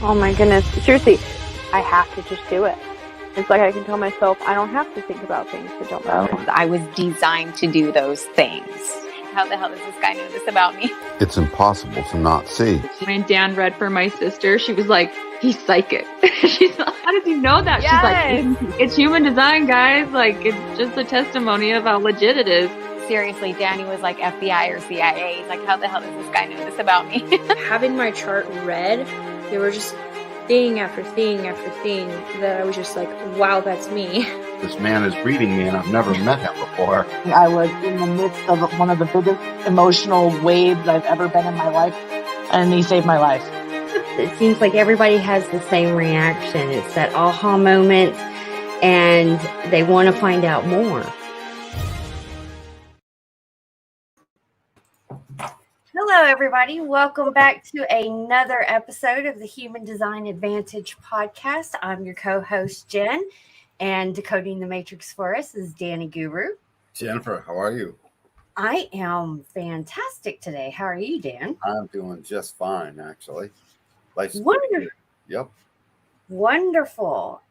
Oh my goodness. Seriously, I have to just do it. It's like I can tell myself I don't have to think about things that don't matter. I was designed to do those things. How the hell does this guy know this about me? It's impossible to not see. When Dan read for my sister, she was like, he's psychic. She's like, how does he know that? Yes. She's like, it's human design, guys. Like, it's just a testimony of how legit it is. Seriously, Danny was like FBI or CIA. He's like, how the hell does this guy know this about me? Having my chart read, there were just thing after thing after thing that I was just like, wow, that's me. This man is reading me and I've never met him before. I was in the midst of one of the biggest emotional waves I've ever been in my life, and he saved my life. It seems like everybody has the same reaction. It's that aha moment, and they want to find out more. Hello, everybody. Welcome back to another episode of the Human Design Advantage podcast. I'm your co-host, Jen, and decoding the matrix for us is Danny Guru. Jennifer, how are you? I am fantastic today. How are you, Dan? I'm doing just fine, actually. Wonderful. Yep. Wonderful.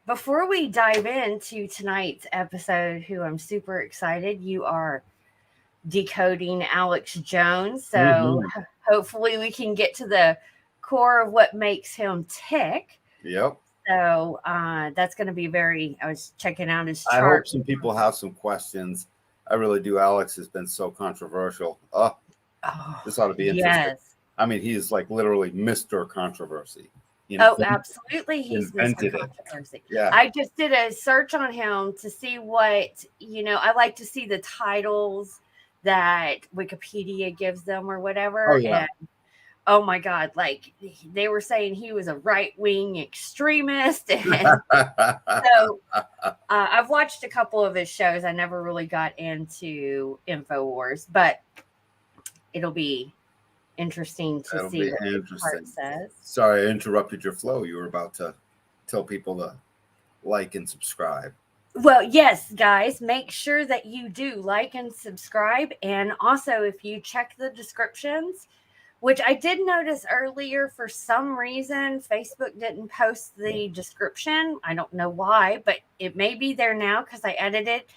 Before we dive into tonight's episode, who I'm super excited, you are decoding Alex Jones. So hopefully we can get to the core of what makes him tick. Yep. So that's going to be I was checking out his chart. I hope some people have some questions. I really do. Alex has been so controversial. This ought to be interesting. Yes. I mean, he is like literally Mr. Controversy. Absolutely. He's invented Mr. Controversy. Yeah. I just did a search on him to see what, I like to see the titles that Wikipedia gives them or whatever. Oh, yeah. And oh my God, like they were saying he was a right-wing extremist. And so I've watched a couple of his shows. I never really got into InfoWars, but it'll be interesting to see what the part says. Sorry, I interrupted your flow. You were about to tell people to like and subscribe. Well, yes, guys, make sure that you do like and subscribe. And also, if you check the descriptions, which I did notice earlier, for some reason, Facebook didn't post the description. I don't know why, but it may be there now because I edited it.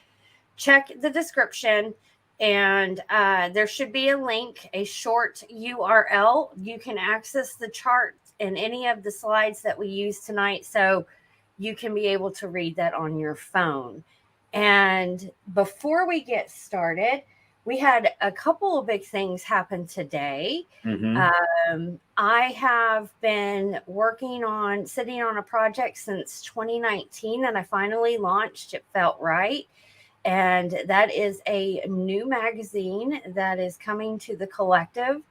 Check the description, and there should be a link, a short URL. You can access the chart and any of the slides that we use tonight. So you can be able to read that on your phone. And before we get started, we had a couple of big things happen today. I have been sitting on a project since 2019 that I finally launched. It felt right. And that is a new magazine that is coming to the collective.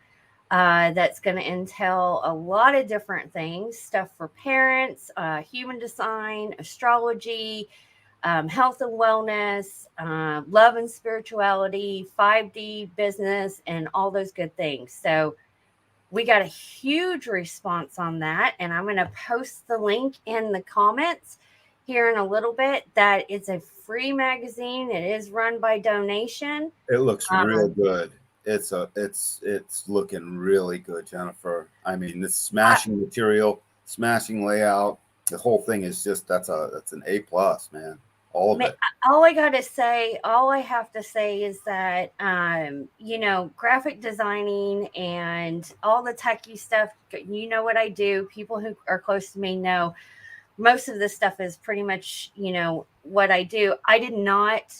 That's going to entail a lot of different things, stuff for parents, human design, astrology, health and wellness, love and spirituality, 5D business, and all those good things. So we got a huge response on that, and I'm going to post the link in the comments here in a little bit. That it's a free magazine. It is run by donation. It looks real good. It's looking really good, Jennifer. I mean, this smashing material, smashing layout, the whole thing is just that's an A+, man. All of it. All I have to say is that graphic designing and all the techie stuff, you know what I do. People who are close to me know most of this stuff is pretty much, what I do. I did not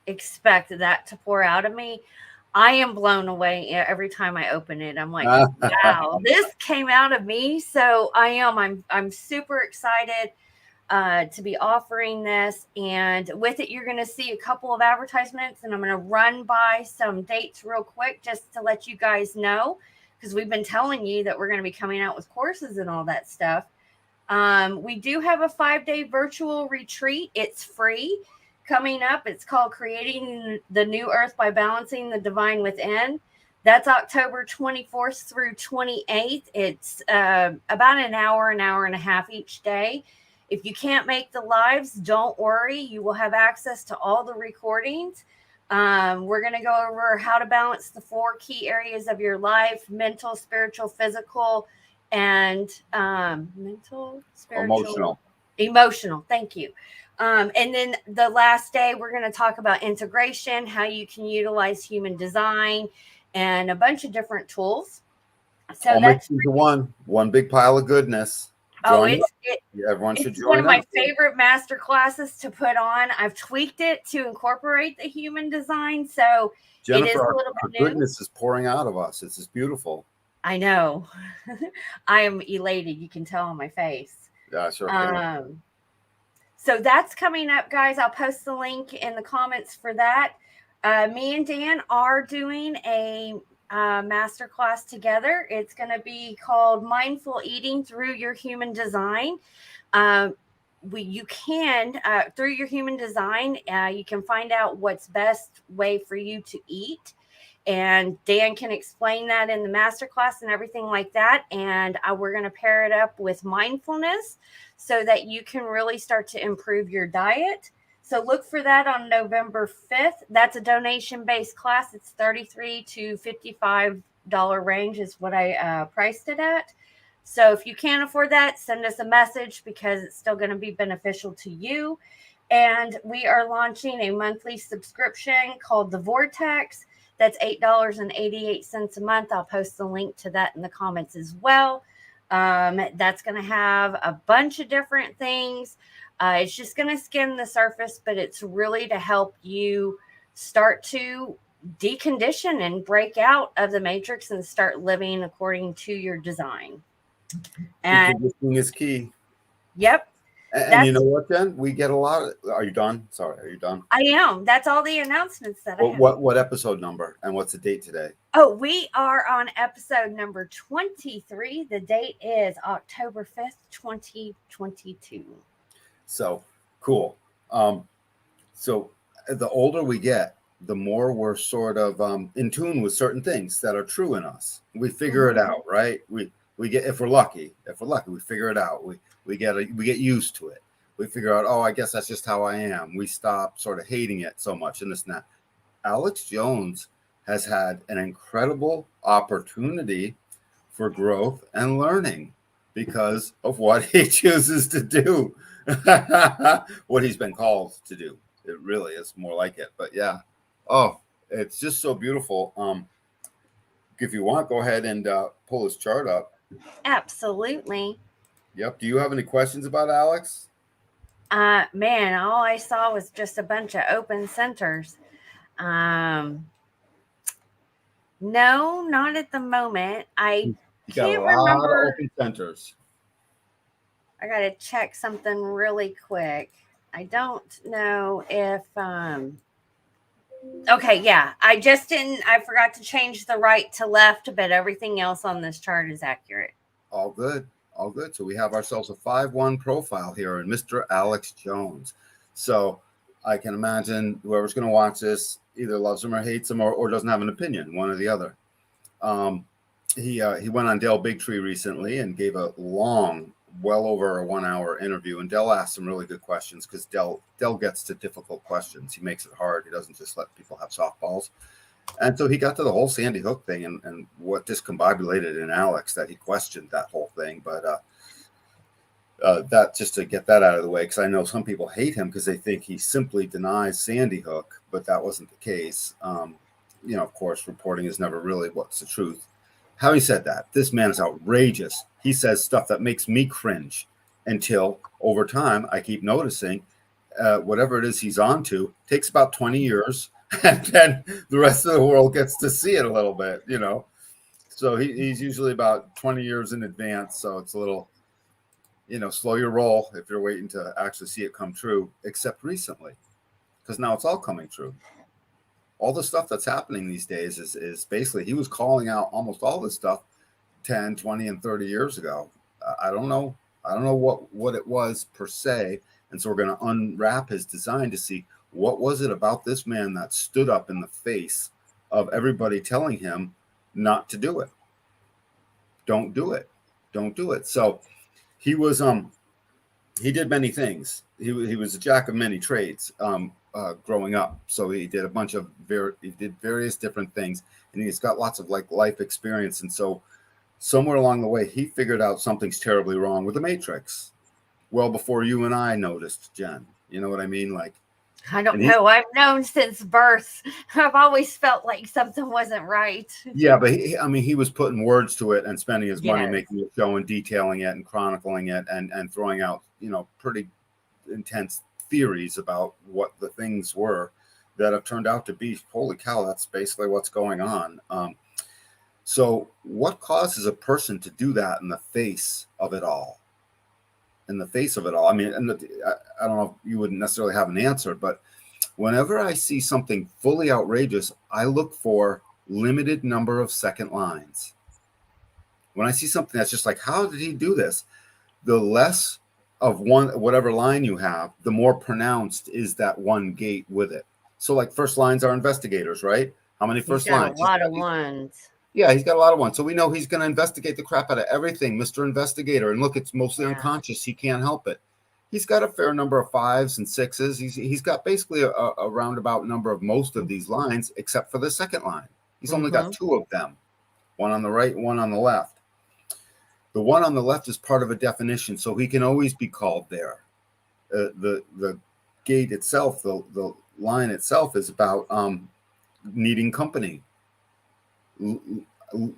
expect that to pour out of me. I am blown away every time I open it. I'm like, wow, this came out of me. So I'm super excited to be offering this. And with it, you're going to see a couple of advertisements, and I'm going to run by some dates real quick just to let you guys know, because we've been telling you that we're going to be coming out with courses and all that stuff. We do have a 5-day virtual retreat. It's free. Coming up, it's called Creating the New Earth by Balancing the Divine Within. That's October 24th through 28th. It's about an hour and a half each day. If you can't make the lives, don't worry. You will have access to all the recordings. We're going to go over how to balance the 4 key areas of your life: mental, spiritual, physical, and mental, spiritual, Emotional. emotional. Thank you. And then the last day, we're going to talk about integration, how you can utilize human design, and a bunch of different tools. So All that's mixed into one big pile of goodness. oh, Join up. it, Everyone should it's one of join my up. favorite master classes to put on. I've tweaked it to incorporate the human design, so it is Jennifer, a our, little our bit new. goodness is pouring out of us. This is beautiful. I know. I am elated. You can tell on my face. Yeah, I sure can. So that's coming up, guys. I'll post the link in the comments for that. Me and Dan are doing a master class together. It's going to be called Mindful Eating Through Your Human Design. You can through your human design, you can find out what's best way for you to eat. And Dan can explain that in the masterclass and everything like that. And we're going to pair it up with mindfulness so that you can really start to improve your diet. So look for that on November 5th. That's a donation-based class. It's $33 to $55 range is what I priced it at. So if you can't afford that, send us a message because it's still going to be beneficial to you. And we are launching a monthly subscription called The Vortex. That's $8.88 a month. I'll post the link to that in the comments as well. That's going to have a bunch of different things. It's just going to skim the surface, but it's really to help you start to decondition and break out of the matrix and start living according to your design. And Deconditioning is key. yep. And you know what, Jen? We get a lot of. Are you done? Sorry, are you done? I am. That's all the announcements that I have. What episode number and what's the date today? Oh, we are on episode number 23. The date is October 5th, 2022. So cool. So the older we get, the more we're sort of in tune with certain things that are true in us. We figure it out, right? We get if we're lucky, we figure it out. We get used to it. We figure out, oh, I guess that's just how I am. We stop sort of hating it so much and this and that. Alex Jones has had an incredible opportunity for growth and learning because of what he chooses to do, what he's been called to do. It really is more like it. But yeah, oh, it's just so beautiful. If you want, go ahead and pull his chart up. Absolutely. Yep. Do you have any questions about Alex? Man, all I saw was just a bunch of open centers. No, not at the moment. I can't remember. Of open centers. I got to check something really quick. I don't know if okay, yeah. I forgot to change the right to left, but everything else on this chart is accurate. All good. All good. So we have ourselves a 5-1 profile here in Mr. Alex Jones. So I can imagine whoever's going to watch this either loves him or hates him or doesn't have an opinion, one or the other. He went on Del Bigtree recently and gave a long, well over a 1-hour interview. And Del asked some really good questions because Del gets to difficult questions. He makes it hard. He doesn't just let people have softballs. And so he got to the whole Sandy Hook thing and what discombobulated in Alex that he questioned that whole thing. But that just to get that out of the way, because I know some people hate him because they think he simply denies Sandy Hook, but that wasn't the case. Of course, reporting is never really what's the truth. Having said that, this man is outrageous. He says stuff that makes me cringe until over time I keep noticing whatever it is he's on to takes about 20 years. And then the rest of the world gets to see it a little bit, So he's usually about 20 years in advance. So it's a little, slow your roll if you're waiting to actually see it come true, except recently, because now it's all coming true. All the stuff that's happening these days is basically he was calling out almost all this stuff 10, 20, and 30 years ago. I don't know what it was per se. And so we're going to unwrap his design to see what was it about this man that stood up in the face of everybody telling him not to do it. Don't do it. Don't do it. So he was he did many things. He was a jack of many trades growing up. So he did a bunch of various different things, and he's got lots of life experience. And so somewhere along the way, he figured out something's terribly wrong with the Matrix. Well, before you and I noticed, Jen. You know what I mean? Like, I don't know. I've known since birth. I've always felt like something wasn't right. Yeah, but he was putting words to it and spending his money Yes. making a show and detailing it and chronicling it and throwing out, pretty intense theories about what the things were that have turned out to be, holy cow, that's basically what's going on. So what causes a person to do that in the face of it all? In the face of it all. I mean, I don't know if you wouldn't necessarily have an answer, but whenever I see something fully outrageous, I look for limited number of second lines. When I see something that's just like, how did he do this? The less of whatever line you have, the more pronounced is that one gate with it. So like first lines are investigators, right? How many first lines? A lot of ones. Yeah, he's got a lot of ones. So we know he's going to investigate the crap out of everything, Mr. Investigator. And look, it's mostly unconscious. He can't help it. He's got a fair number of 5s and 6s. He's got basically a roundabout number of most of these lines, except for the second line. He's only got 2 of them, one on the right, one on the left. The one on the left is part of a definition, so he can always be called there. The gate itself, the line itself, is about needing company.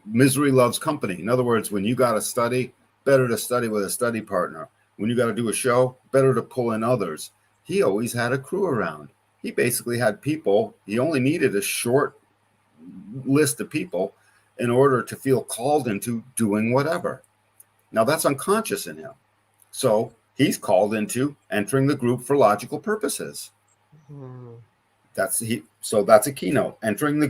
Misery loves company. In other words, when you got to study, better to study with a study partner. When you got to do a show, better to pull in others. He always had a crew around. He basically had people. He only needed a short list of people in order to feel called into doing whatever. Now that's unconscious in him. So he's called into entering the group for logical purposes. So that's a keynote. Entering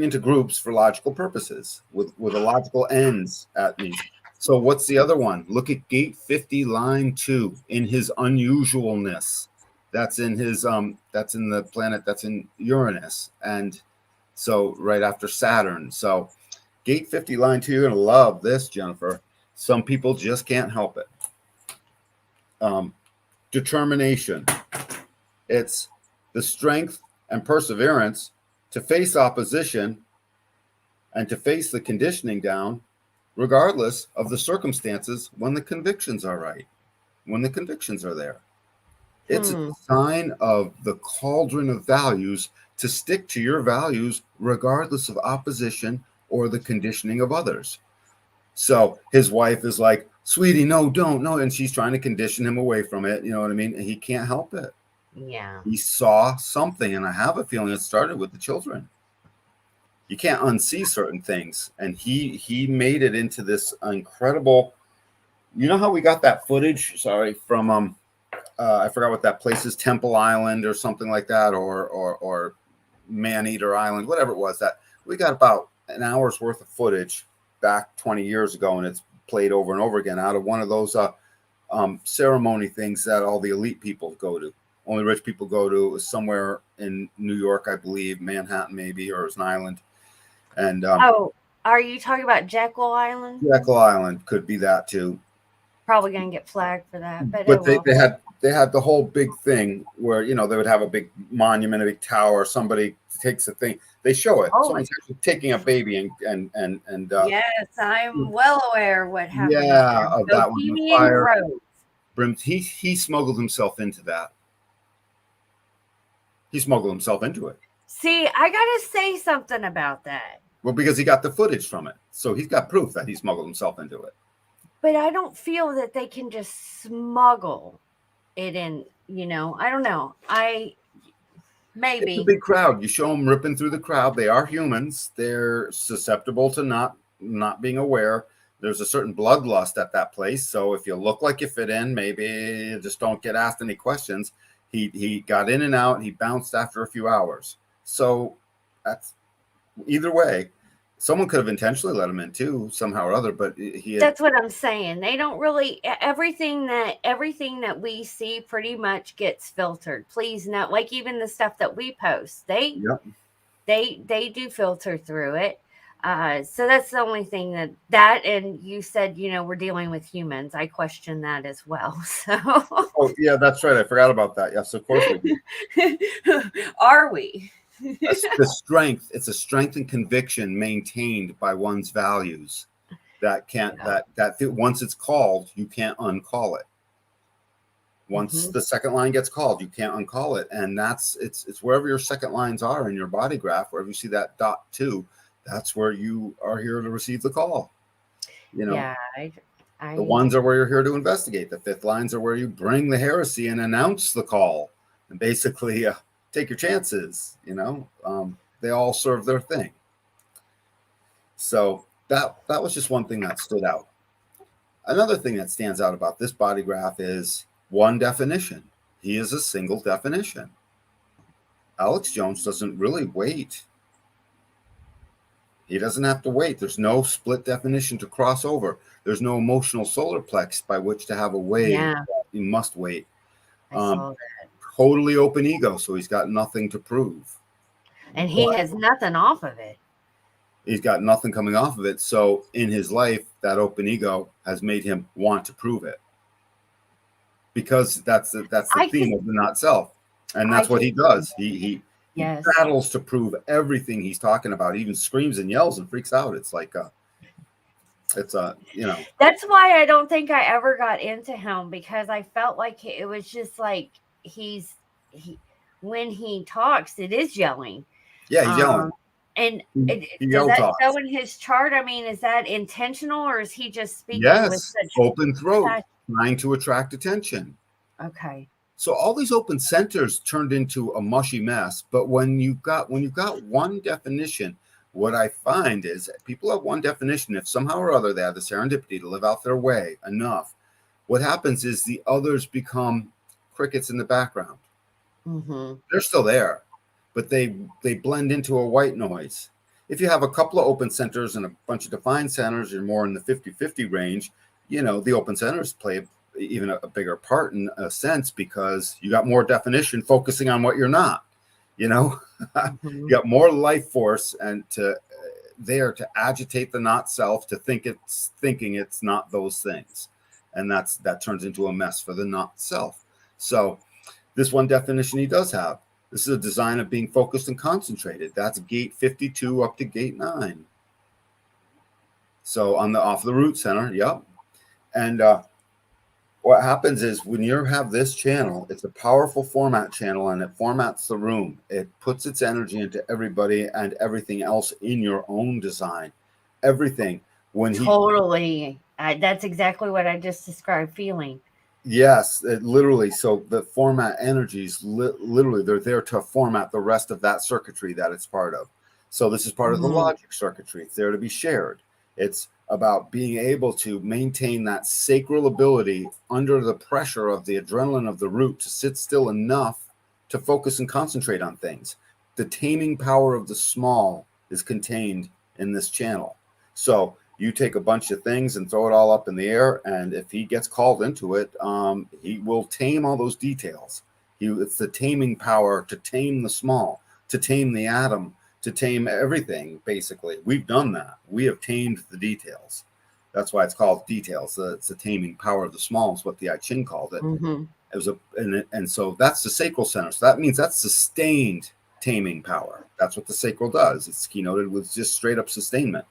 into groups for logical purposes with a logical ends at me. So what's the other one? Look at gate 50, line 2, in his unusualness. That's in his that's in the planet that's in Uranus, and so right after Saturn. So gate 50, line 2, you're gonna love this, Jennifer. Some people just can't help it. Determination. It's the strength and perseverance to face opposition and to face the conditioning down, regardless of the circumstances, when the convictions are right, when the convictions are there. It's a sign of the cauldron of values to stick to your values regardless of opposition or the conditioning of others. So his wife is like, sweetie, no, don't, no. And she's trying to condition him away from it. You know what I mean? And he can't help it. Yeah. He saw something, and I have a feeling it started with the children. You can't unsee certain things. And he made it into this incredible, you know how we got that footage, from I forgot what that place is, Temple Island or something like that, or Man-Eater Island, whatever it was. That we got about an hour's worth of footage back 20 years ago, and it's played over and over again out of one of those ceremony things that all the elite people go to. Only rich people go to. It was somewhere in New York, I believe, Manhattan maybe, or it was an island. And are you talking about Jekyll Island? Jekyll Island could be that too. Probably gonna get flagged for that, but they had the whole big thing where they would have a big monument, a big tower. Somebody takes a thing, they show it. Someone's actually taking a baby and yes, I'm well aware what happened. Yeah, of that one. The fire. Road. He smuggled himself into that. He smuggled himself into it. See, I gotta say something about that. Well, because he got the footage from it, so he's got proof that he smuggled himself into it. But I don't feel that they can just smuggle it in. I don't know. Maybe it's a big crowd. You show them ripping through the crowd. They are humans. They're susceptible to not being aware. There's a certain bloodlust at that place. So if you look like you fit in, maybe just don't get asked any questions. He got in and out. He bounced after a few hours. So that's either way. Someone could have intentionally let him in too, somehow or other. But that's what I'm saying. They don't really everything that we see pretty much gets filtered. Please note, like even the stuff that we post, they do filter through it. So that's the only thing that and you said, we're dealing with humans. I question that as well. So oh yeah, that's right. I forgot about that. Yes, of course we do. Are we? The strength. It's a strength and conviction maintained by one's values. that can't that once it's called, you can't uncall it. Once the second line gets called, you can't uncall it. And it's wherever your second lines are in your body graph, wherever you see that dot 2, that's where you are here to receive the call. Yeah, the ones are where you're here to investigate. The fifth lines are where you bring the heresy and announce the call and basically take your chances. They all serve their thing. So that was just one thing that stood out. Another thing that stands out about this body graph is one definition. He is a single definition. Alex Jones doesn't really wait. He doesn't have to wait. There's no split definition to cross over. There's no emotional solar plex by which to have a wave. Yeah. He must wait. I saw that. Totally open ego, so he's got nothing to prove. And he has nothing off of it. He's got nothing coming off of it. So in his life, that open ego has made him want to prove it. Because that's the theme of the not self. And that's what he does. He battles to prove everything he's talking about. He even screams and yells and freaks out. It's like that's why I don't think I ever got into him, because I felt like it was just like when he talks, it is yelling. Yeah, he's yelling. And does that show in his chart? I mean, is that intentional, or is he just speaking with such open throat, trying to attract attention? Okay. So all these open centers turned into a mushy mess. But when you got one definition, what I find is people have one definition. If somehow or other they have the serendipity to live out their way enough, what happens is the others become crickets in the background. Mm-hmm. They're still there, but they blend into a white noise. If you have a couple of open centers and a bunch of defined centers, you're more in the 50-50 range. The open centers play even a bigger part in a sense, because you got more definition focusing on what you're not. Mm-hmm. You got more life force and there to agitate the not self, to thinking it's not those things, and that turns into a mess for the not self. So this one definition he does have. This is a design of being focused and concentrated. That's gate 52 up to gate 9. So off the root center, yep. And what happens is when you have this channel, it's a powerful format channel, and it formats the room. It puts its energy into everybody and everything else in your own design. Everything. Totally. That's exactly what I just described feeling. Yes, literally. So the format energies, literally, they're there to format the rest of that circuitry that it's part of. So this is part of the logic circuitry. It's there to be shared. It's about being able to maintain that sacral ability under the pressure of the adrenaline of the root to sit still enough to focus and concentrate on things. The taming power of the small is contained in this channel. So you take a bunch of things and throw it all up in the air, and if he gets called into it, he will tame all those details. It's the taming power to tame the small, to tame the atom, to tame everything, basically. We've done that. We have tamed the details. That's why it's called details. It's the taming power of the small is what the I Ching called it. Mm-hmm. It was and so that's the sacral center. So that means that's sustained taming power. That's what the sacral does. It's keynoted with just straight up sustainment.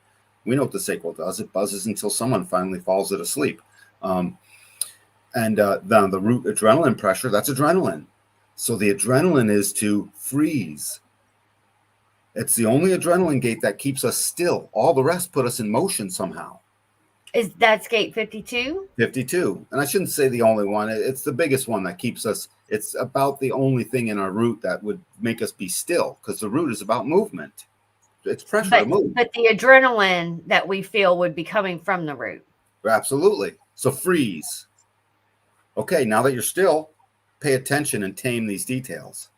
We know what the sacral does. It buzzes until someone finally falls it asleep. And then the root adrenaline pressure, that's adrenaline. So the adrenaline is to freeze. It's the only adrenaline gate that keeps us still. All the rest put us in motion somehow. That's gate 52? 52. And I shouldn't say the only one. It's the biggest one that keeps us. It's about the only thing in our root that would make us be still, because the root is about movement. It's pressure to move. But the adrenaline that we feel would be coming from the root. Absolutely. So freeze. Okay, now that you're still, pay attention and tame these details.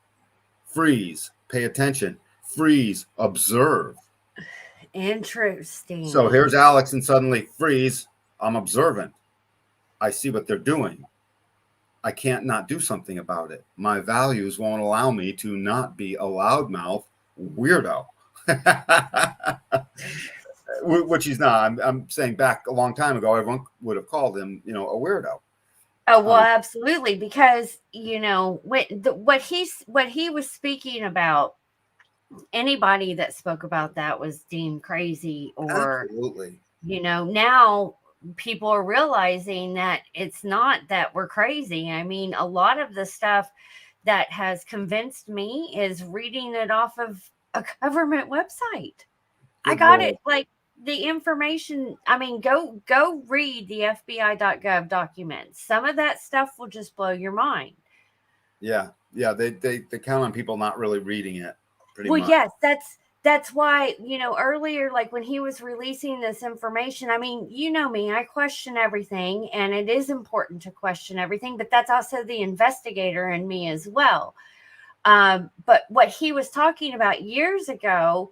Freeze. Pay attention. Freeze. Observe. Interesting. So here's Alex, and suddenly freeze. I'm observant. I see what they're doing. I can't not do something about it. My values won't allow me to not be a loudmouth weirdo. Which he's not. I'm saying back a long time ago, everyone would have called him, a weirdo. Oh, well, absolutely. Because, what he was speaking about, anybody that spoke about that was deemed crazy or Absolutely. Now people are realizing that it's not that we're crazy. I mean, a lot of the stuff that has convinced me is reading it off of a government website. I Good got Lord. it like the information. I mean, go read the FBI.gov documents. Some of that stuff will just blow your mind. Yeah. They count on people not really reading it. Pretty Well, much. yes, that's why, earlier, like when he was releasing this information, I mean, you know me, I question everything, and it is important to question everything, but that's also the investigator in me as well. But what he was talking about years ago,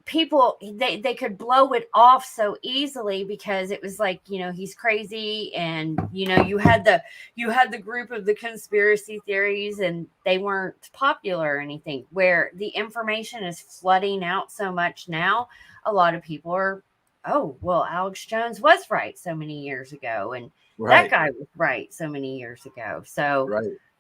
people, they could blow it off so easily because it was like, he's crazy, and you had the group of the conspiracy theories, and they weren't popular or anything. Where the information is flooding out so much now, a lot of people are, oh, well, Alex Jones was right so many years ago, and that Right. guy was right so many years ago. So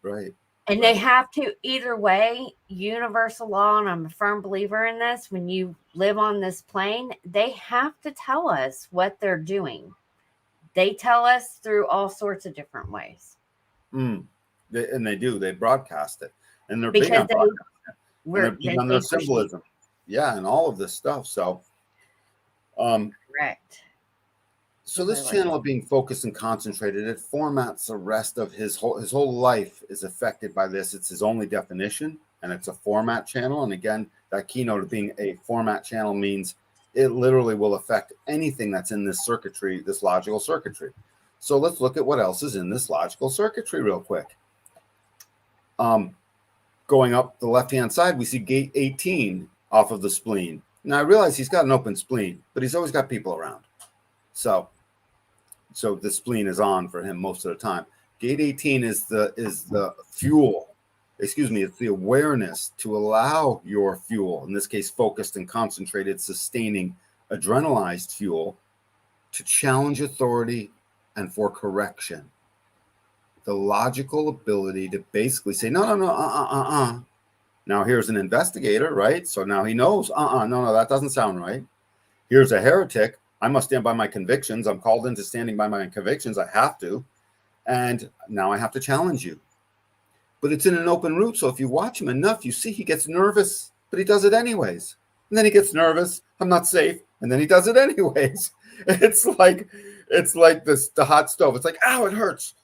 Right. and they have to, either way, universal law, and I'm a firm believer in this, when you live on this plane, they have to tell us what they're doing. They tell us through all sorts of different ways. And they do. They broadcast it. And they're big Because on broadcasting. And they're big they on their think we're symbolism. Yeah, and all of this stuff. So correct. So this Really. channel being focused and concentrated, it formats the rest of his whole life is affected by this. It's his only definition, and it's a format channel. And again, that keynote of being a format channel means it literally will affect anything that's in this circuitry, this logical circuitry. So let's look at what else is in this logical circuitry real quick. Going up the left-hand side, we see gate 18 off of the spleen. Now I realize he's got an open spleen, but he's always got people around. So the spleen is on for him most of the time. Gate 18 is the fuel. Excuse me, it's the awareness to allow your fuel, in this case, focused and concentrated, sustaining, adrenalized fuel, to challenge authority and for correction. The logical ability to basically say, no. Now here's an investigator, right? So now he knows, no, that doesn't sound right. Here's a heretic. I must stand by my convictions. I'm called into standing by my convictions. I have to. And now I have to challenge you. But it's in an open route. So if you watch him enough, you see he gets nervous, but he does it anyways. And then he gets nervous. I'm not safe. And then he does it anyways. It's like the hot stove. It's like, ow, it hurts.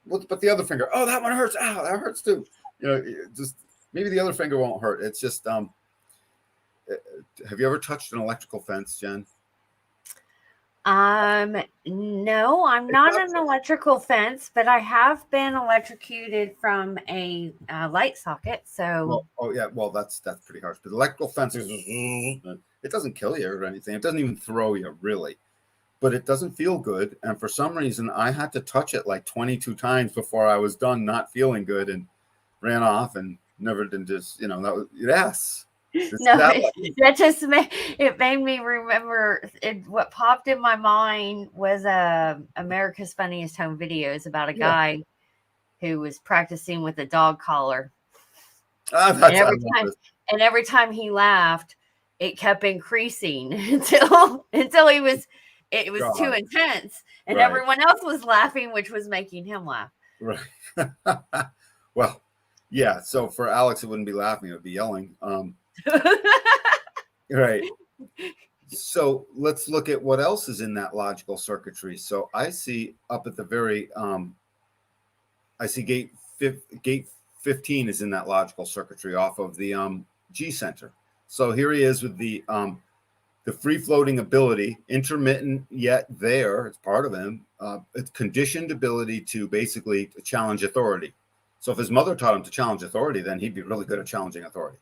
But the other finger, oh, that one hurts. Ow, that hurts too. Just maybe the other finger won't hurt. It's just, have you ever touched an electrical fence, Jen? No, I'm not an electrical fence, but I have been electrocuted from a light socket. So, that's pretty harsh. But electrical fences, it doesn't kill you or anything. It doesn't even throw you, really. But it doesn't feel good. And for some reason, I had to touch it like 22 times before I was done not feeling good, and ran off and never did just, that was, yes. No, that just made me remember what popped in my mind was America's Funniest Home Videos about a guy who was practicing with a dog collar. And every time he laughed, it kept increasing until it was too intense, and everyone else was laughing, which was making him laugh. Right. Well, yeah. So for Alex, it wouldn't be laughing; it would be yelling. Right. So let's look at what else is in that logical circuitry. So I see up at the very, I see gate 15 is in that logical circuitry off of the G center. So here he is with the free-floating ability, intermittent yet there. It's part of him. It's conditioned ability to basically challenge authority. So if his mother taught him to challenge authority, then he'd be really good at challenging authority.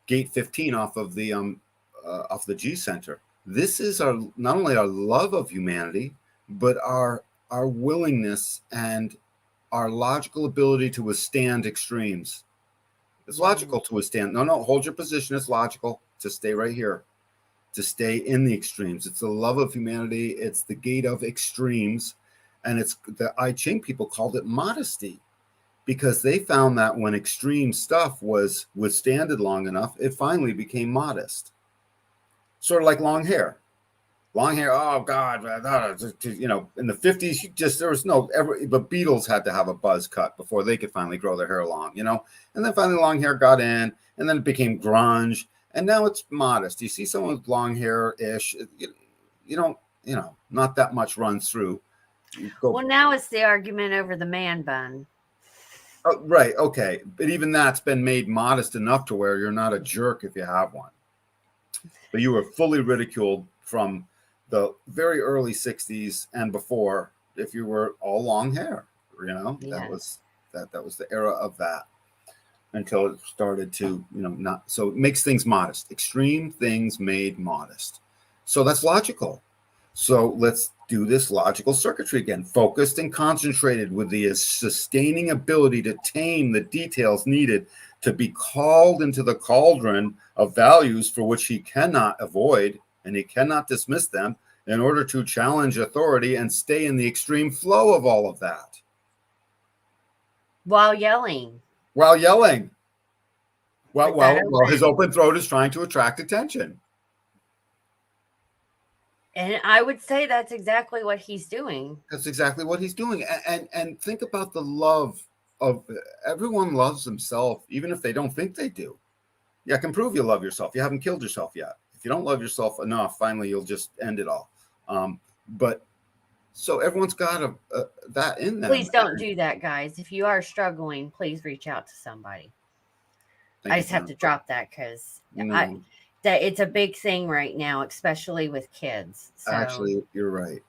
Gate 15 off of the G center. This is not only our love of humanity, but our willingness and our logical ability to withstand extremes. It's logical to withstand. No, hold your position. It's logical to stay right here, to stay in the extremes. It's the love of humanity. It's the gate of extremes. And it's the I Ching people called it modesty, because they found that when extreme stuff was withstanded long enough, it finally became modest. Sort of like long hair. long hair. Oh God, you know, in the 50s, there was no the Beatles had to have a buzz cut before they could finally grow their hair long, you know, and then finally long hair got in, and then it became grunge, and now it's modest. You see someone with long hair ish, you don't, you know, not that much runs through. Well, now it's the argument over the man bun. Oh, right, okay, but even that's been made modest enough to where you're not a jerk if you have one. But you were fully ridiculed from the very early 60s and before if you were all long hair, you know. Yeah. That was the era of that, until it started to, you know, not. So it makes things modest. Extreme things made modest. So that's logical. So let's do this logical circuitry again, focused and concentrated with the sustaining ability to tame the details needed to be called into the cauldron of values for which he cannot avoid, and he cannot dismiss them in order to challenge authority and stay in the extreme flow of all of that. While yelling. Well, his open throat is trying to attract attention. And I would say that's exactly what he's doing. That's exactly what he's doing. And think about the love of everyone loves themselves, even if they don't think they do. Yeah, I can prove you love yourself. You haven't killed yourself yet. If you don't love yourself enough, finally you'll just end it all. But so everyone's got that in them. Please don't do that, guys. If you are struggling, please reach out to somebody. I just have to drop that because it's a big thing right now, especially with kids. So. Actually, you're right.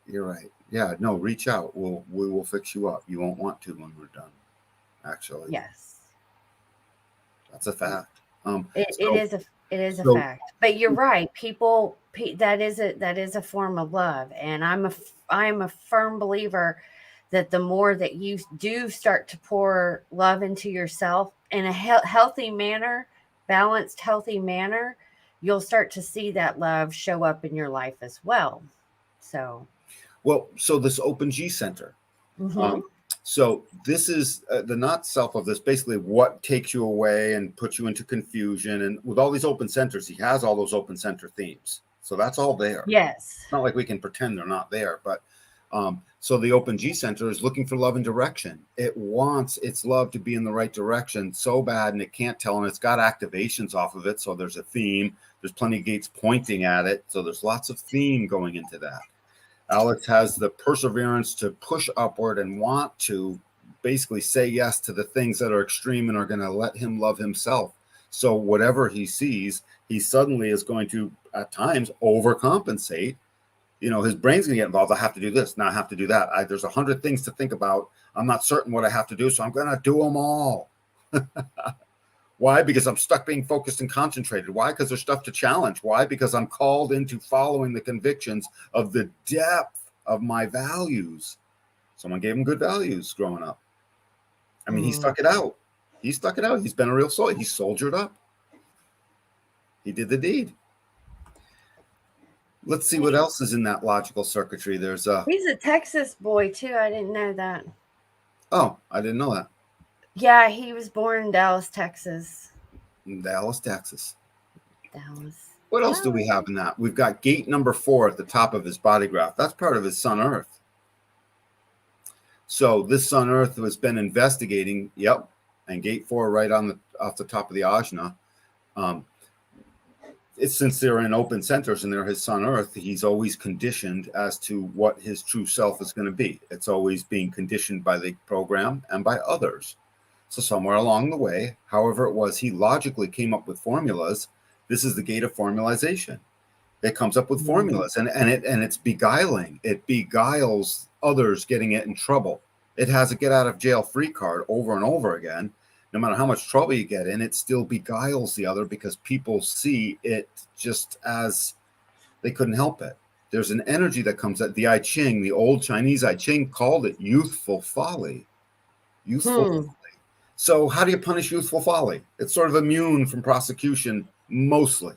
Yeah, no, reach out. We will fix you up. You won't want to when we're done. Actually, yes, that's a fact. It is a fact. But you're right. People, that is a form of love, and I'm a firm believer that the more that you do start to pour love into yourself in a healthy manner, balanced, healthy manner, you'll start to see that love show up in your life as well. So this Open G Center. Mm-hmm. So this is the not self of this, basically what takes you away and puts you into confusion. And with all these open centers, he has all those open center themes. So that's all there. Yes. It's not like we can pretend they're not there, but so the Open G Center is looking for love and direction. It wants its love to be in the right direction so bad, and it can't tell, and it's got activations off of it. So there's a theme. There's plenty of gates pointing at it. So there's lots of theme going into that. Alex has the perseverance to push upward and want to basically say yes to the things that are extreme and are going to let him love himself. So whatever he sees, he suddenly is going to, at times, overcompensate. You know, his brain's going to get involved. I have to do this. Now I have to do that. There's 100 things to think about. I'm not certain what I have to do, so I'm going to do them all. Why? Because I'm stuck being focused and concentrated. Why? Because there's stuff to challenge. Why? Because I'm called into following the convictions of the depth of my values. Someone gave him good values growing up. I mean, he stuck it out. He's been a real soul. He soldiered up. He did the deed. Let's see what else is in that logical circuitry. He's a Texas boy too. I didn't know that. Oh, I didn't know that. Yeah, he was born in Dallas, Texas. Dallas. What else do we have in that? We've got gate number 4 at the top of his body graph. That's part of his Sun Earth. So this Sun Earth has been investigating. Yep, and gate 4 right off the top of the ajna. It's since they're in open centers and they're his Sun Earth, he's always conditioned as to what his true self is going to be. It's always being conditioned by the program and by others. So somewhere along the way, however it was, he logically came up with formulas. This is the gate of formalization. It comes up with formulas and it's beguiling. It beguiles others getting it in trouble. It has a get out of jail free card over and over again. No matter how much trouble you get in, it still beguiles the other because people see it just as they couldn't help it. There's an energy that comes out. The I Ching, the old Chinese I Ching, called it youthful folly. Folly. So how do you punish youthful folly? It's sort of immune from prosecution, mostly.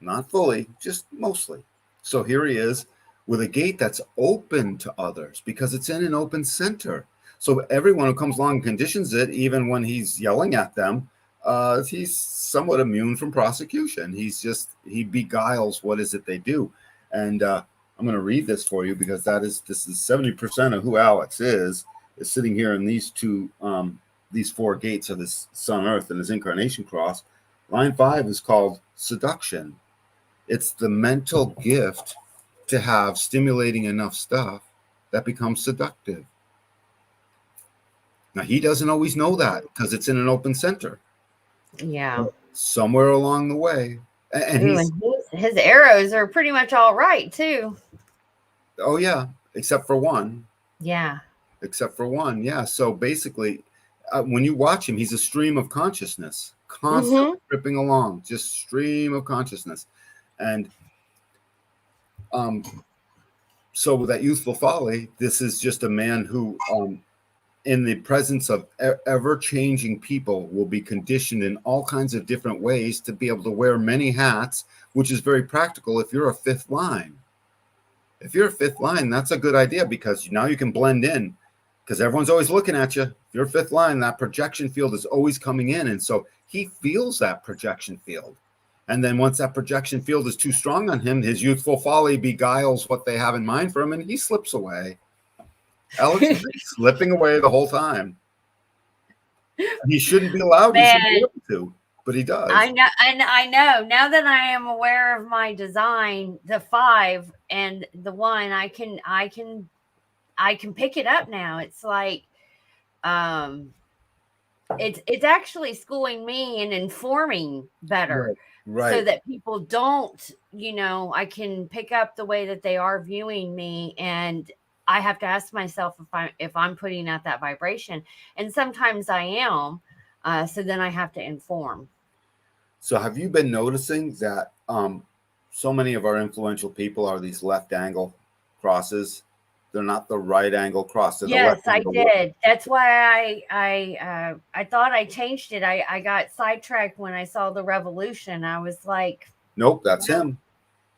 Not fully, just mostly. So here he is with a gate that's open to others because it's in an open center. So everyone who comes along and conditions it, even when he's yelling at them, he's somewhat immune from prosecution. He beguiles what is it they do. And I'm going to read this for you because this is 70% of who Alex is sitting here in these these 4 gates of his sun, earth, and his incarnation cross. Line 5 is called seduction. It's the mental gift to have stimulating enough stuff that becomes seductive. Now, he doesn't always know that because it's in an open center. Yeah. Somewhere along the way. And Ooh, his arrows are pretty much all right, too. Oh, yeah, except for one. Yeah. Except for one, yeah. So basically, when you watch him, he's a stream of consciousness, constantly tripping along, just stream of consciousness. And so with that youthful folly, this is just a man who, in the presence of ever-changing people, will be conditioned in all kinds of different ways to be able to wear many hats, which is very practical if you're a 5th line. If you're a 5th line, that's a good idea because now you can blend in because everyone's always looking at you. If you're a 5th line, that projection field is always coming in. And so he feels that projection field. And then once that projection field is too strong on him, his youthful folly beguiles what they have in mind for him, and he slips away. Alex is slipping away the whole time. He shouldn't be allowed. He shouldn't be able to, but he does. I know, and I know now that I am aware of my design, the 5 and the 1, I can pick it up now. It's like, it's actually schooling me and informing better. Right. So that people don't, I can pick up the way that they are viewing me, and I have to ask myself if I'm putting out that vibration, and sometimes I am. So then I have to inform. So have you been noticing that so many of our influential people are these left angle crosses? They're not the right angle cross. Yes, I did. That's why I thought I changed it. I got sidetracked when I saw the revolution. I was like, nope, that's him.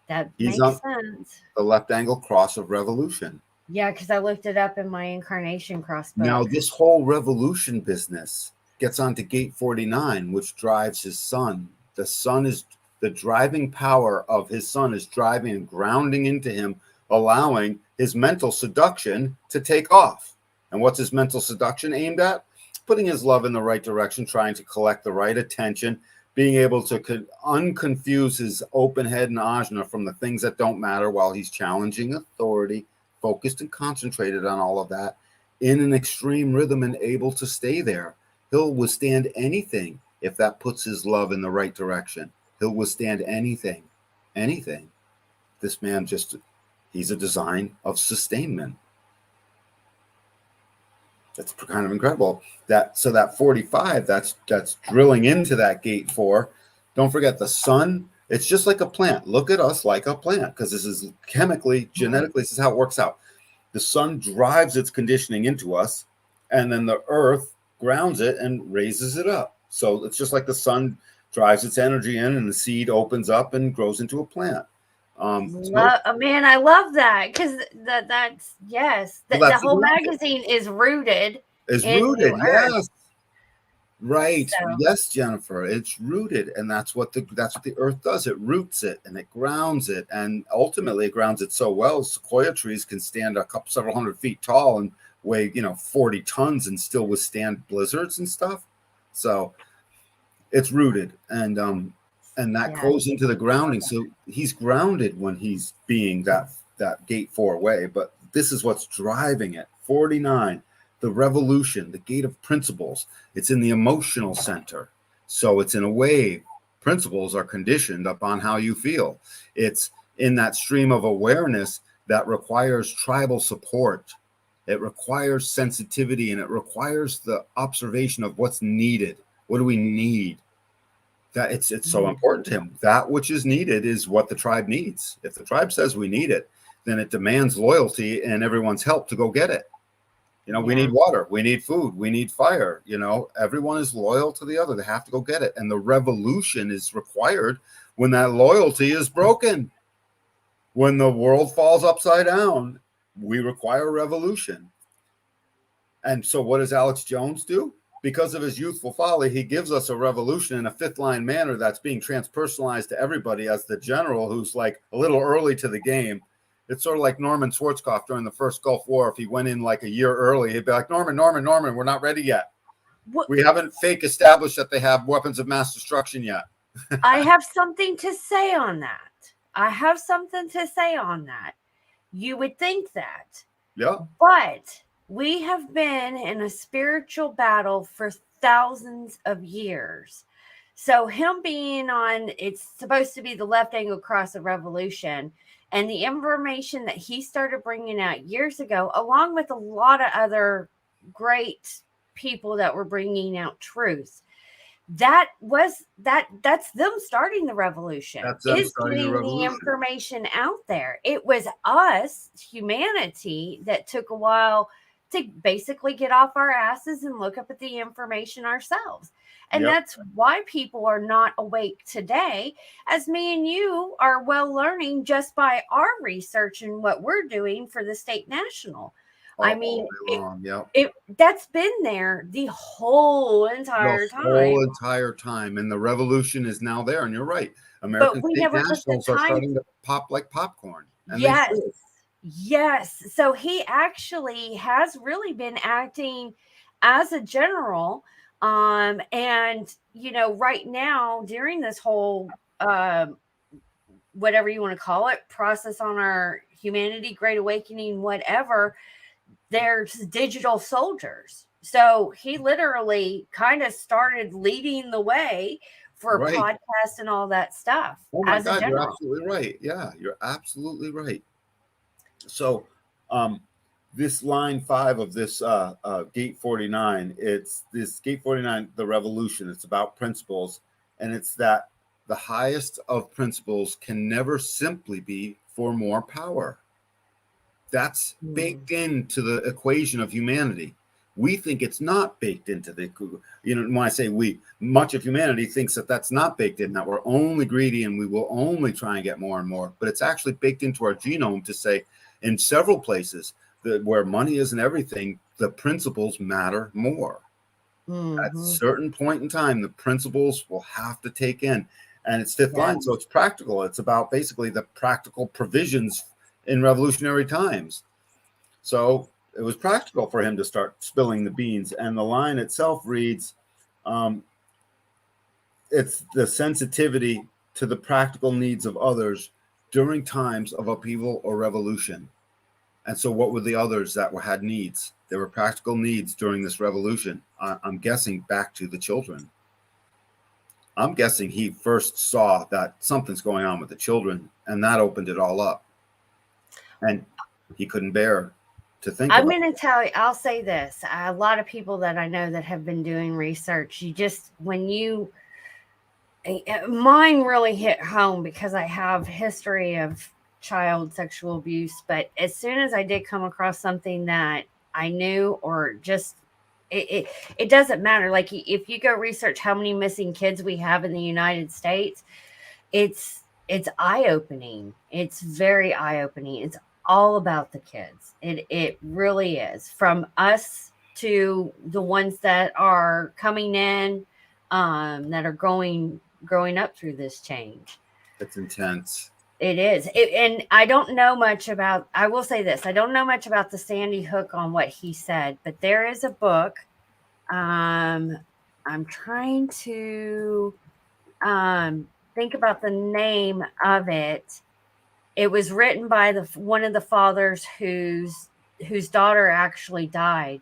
That He's makes sense. The left angle cross of revolution. Yeah, because I looked it up in my incarnation cross book. Now, this whole revolution business gets onto gate 49, which drives his sun. The sun is the driving power of his sun is driving and grounding into him, allowing his mental seduction to take off. And what's his mental seduction aimed at? Putting his love in the right direction, trying to collect the right attention, being able to unconfuse his open head and ajna from the things that don't matter while he's challenging authority, focused and concentrated on all of that in an extreme rhythm and able to stay there. He'll withstand anything if that puts his love in the right direction. He'll withstand anything. This man he's a design of sustainment. That's kind of incredible. So that 45, that's drilling into that gate 4. Don't forget the sun. It's just like a plant. Look at us like a plant because this is chemically, genetically, this is how it works out. The sun drives its conditioning into us, and then the earth grounds it and raises it up. So it's just like the sun drives its energy in, and the seed opens up and grows into a plant. Man, I love that because that's yes. The whole magazine is rooted. Yes. Right. So. Yes, Jennifer. It's rooted, and that's what the earth does. It roots it and it grounds it, and ultimately it grounds it so well. Sequoia trees can stand several hundred feet tall and weigh 40 tons and still withstand blizzards and stuff. So it's rooted, and that goes into the grounding. So he's grounded when he's being that gate 4 way. But this is what's driving it. 49. The revolution, the gate of principles. It's in the emotional center. So it's in a wave. Principles are conditioned upon how you feel. It's in that stream of awareness that requires tribal support. It requires sensitivity, and it requires the observation of what's needed. What do we need? That it's so important to him. That which is needed is what the tribe needs. If the tribe says we need it, then it demands loyalty and everyone's help to go get it. We need water, we need food, we need fire. Everyone is loyal to the other. They have to go get it. And the revolution is required when that loyalty is broken. When the world falls upside down, we require revolution. And so what does Alex Jones do? Because of his youthful folly, he gives us a revolution in a 5th line manner that's being transpersonalized to everybody as the general who's like a little early to the game. It's sort of like Norman Schwarzkopf during the first Gulf War. If he went in like a year early, he'd be like, Norman, we're not ready yet. What, We haven't fake established that they have weapons of mass destruction yet. I have something to say on that. You would think that. Yeah. But we have been in a spiritual battle for thousands of years. So him being on, it's supposed to be the left angle cross of revolution, and the information that he started bringing out years ago, along with a lot of other great people that were bringing out truth. That's them starting the revolution. That's them is starting the getting the revolution. information out there. It was us, humanity, that took a while to basically get off our asses and look up at the information ourselves. And Yep. that's why people are not awake today, as me and you are well learning just by our research and what we're doing for the state national. I mean, All day long. Yep. that's been there the whole entire The whole time. entire time, and the revolution is now there. And you're right, But American we state never took the nationals are time. starting to pop like popcorn. And they Yes. should. Yes. So he actually has really been acting as a general. And right now during this whole whatever you want to call it, process on our humanity, great awakening, whatever, there's digital soldiers. So he literally kind of started leading the way for Right. podcasts and all that stuff. Oh my as a God, you're general. absolutely right. Yeah, you're absolutely right. So, this line 5 of this Gate 49, it's this Gate 49, the revolution. It's about principles, and it's that the highest of principles can never simply be for more power. That's baked into the equation of humanity. We think it's not baked into the, when I say we, much of humanity thinks that that's not baked in, that we're only greedy and we will only try and get more and more. But it's actually baked into our genome to say in several places that where money isn't everything, the principles matter more. At a certain point in time, the principles will have to take in. And it's fifth line, so it's practical. It's about basically the practical provisions in revolutionary times. So it was practical for him to start spilling the beans. And the line itself reads, it's the sensitivity to the practical needs of others during times of upheaval or revolution. And so what were the others that had needs? There were practical needs during this revolution. I'm guessing back to the children. I'm guessing he first saw that something's going on with the children, and that opened it all up. And he couldn't bear to think I'm about going to tell you, I'll say this. A lot of people that I know that have been doing research, mine really hit home because I have history of child sexual abuse. But as soon as I did come across something that I knew, or just, it doesn't matter. Like if you go research how many missing kids we have in the United States, it's eye-opening. It's very eye-opening. It's all about the kids. It really is. From us to the ones that are coming in, that are growing up through this change. It's intense. It is. And I don't know much about, I will say this, I don't know much about the Sandy Hook on what he said, but there is a book. I'm trying to think about the name of it. It was written by one of the fathers whose daughter actually died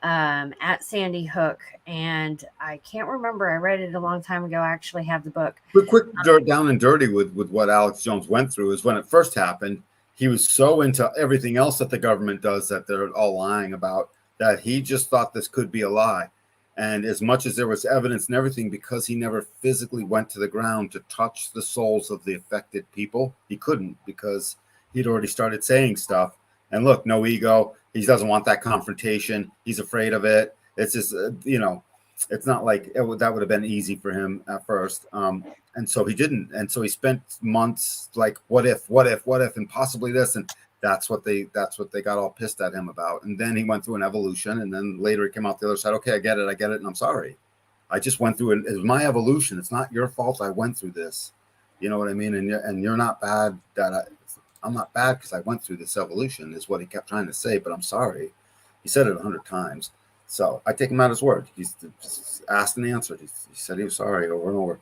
at Sandy Hook, and I can't remember. I read it a long time ago. I actually have the book. But quick down and dirty with what Alex Jones went through is when it first happened, he was so into everything else that the government does that they're all lying about that he just thought this could be a lie. And as much as there was evidence and everything, because he never physically went to the ground to touch the souls of the affected people, he couldn't, because he'd already started saying stuff. And look, no ego. He doesn't want that confrontation. He's afraid of it. It's just, it's not like that would have been easy for him at first. And so he didn't. And so he spent months like, what if, and possibly this. And that's what they got all pissed at him about. And then he went through an evolution, and then later he came out the other side. Okay, I get it, and I'm sorry. I just went through it. It was my evolution. It's not your fault I went through this. You know what I mean? And you're not bad. I'm not bad because I went through this evolution, is what he kept trying to say, but I'm sorry. He said it 100 times. So I take him at his word. He's just asked and answered. He said he was sorry over and over.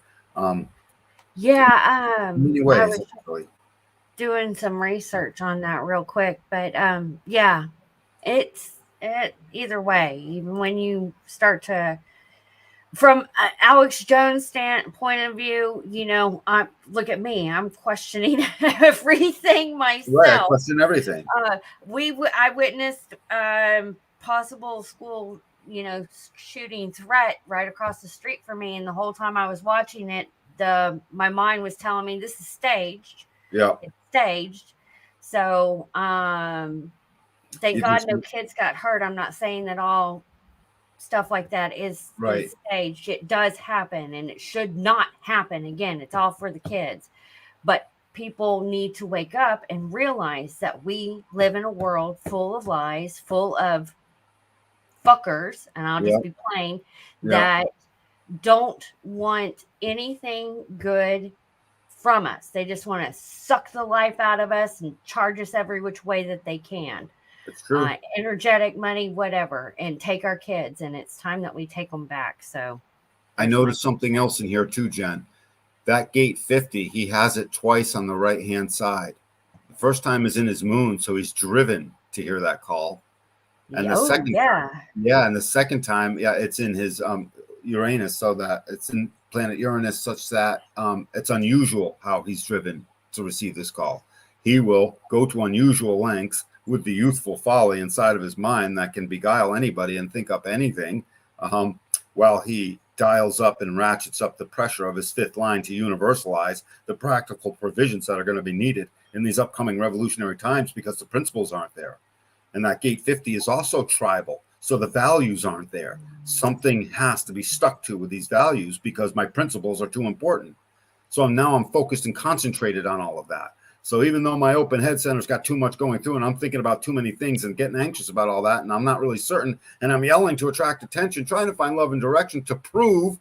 Yeah, In many I ways, was actually. doing some research on that real quick, but yeah, it either way, even when you start to from Alex Jones' point of view, I look at me. I'm questioning everything Right. I myself. question everything. I witnessed possible school, shooting threat right across the street from me, and the whole time I was watching it, my mind was telling me this is staged. Yeah. It's staged. So, thank You God just, no kids got hurt. I'm not saying that all stuff like that is right. staged. It does happen, and it should not happen. Again, it's all for the kids. But people need to wake up and realize that we live in a world full of lies, full of fuckers, and I'll Yeah. just be plain, Yeah. that don't want anything good from us. They just want to suck the life out of us and charge us every which way that they can. It's true. Energetic money, whatever, and take our kids. And it's time that we take them back. So I noticed something else in here too, Jen. That gate 50, he has it twice on the right-hand side. The first time is in his moon, so he's driven to hear that call. And the second time, and the second time, it's in his Uranus, so that it's in planet Uranus, such that it's unusual how he's driven to receive this call. He will go to unusual lengths with the youthful folly inside of his mind that can beguile anybody and think up anything, while he dials up and ratchets up the pressure of his fifth line to universalize the practical provisions that are going to be needed in these upcoming revolutionary times, because the principles aren't there. And that gate 50 is also tribal, so the values aren't there. Something has to be stuck to with these values because my principles are too important. So now I'm focused and concentrated on all of that. So even though my open head center's got too much going through and I'm thinking about too many things and getting anxious about all that, and I'm not really certain, and I'm yelling to attract attention, trying to find love and direction to prove,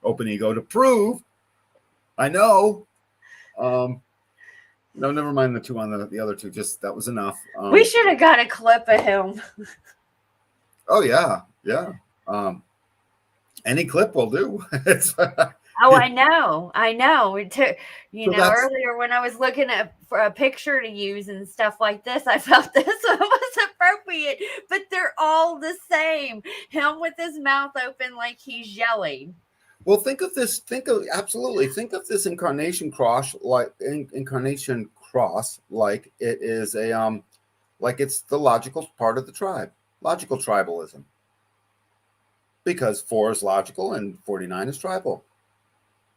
open ego, to prove I know. No, never mind the two on the other two. Just that was enough. We should have got a clip of him. Oh yeah. Any clip will do. Oh, I know. It took, So earlier when I was looking at for a picture to use and stuff like this, I felt this one was appropriate, but they're all the same. Him with his mouth open like he's yelling. Well, think of this incarnation cross like it is a like it's the logical part of the tribe, logical tribalism. Because 4 is logical and 49 is tribal.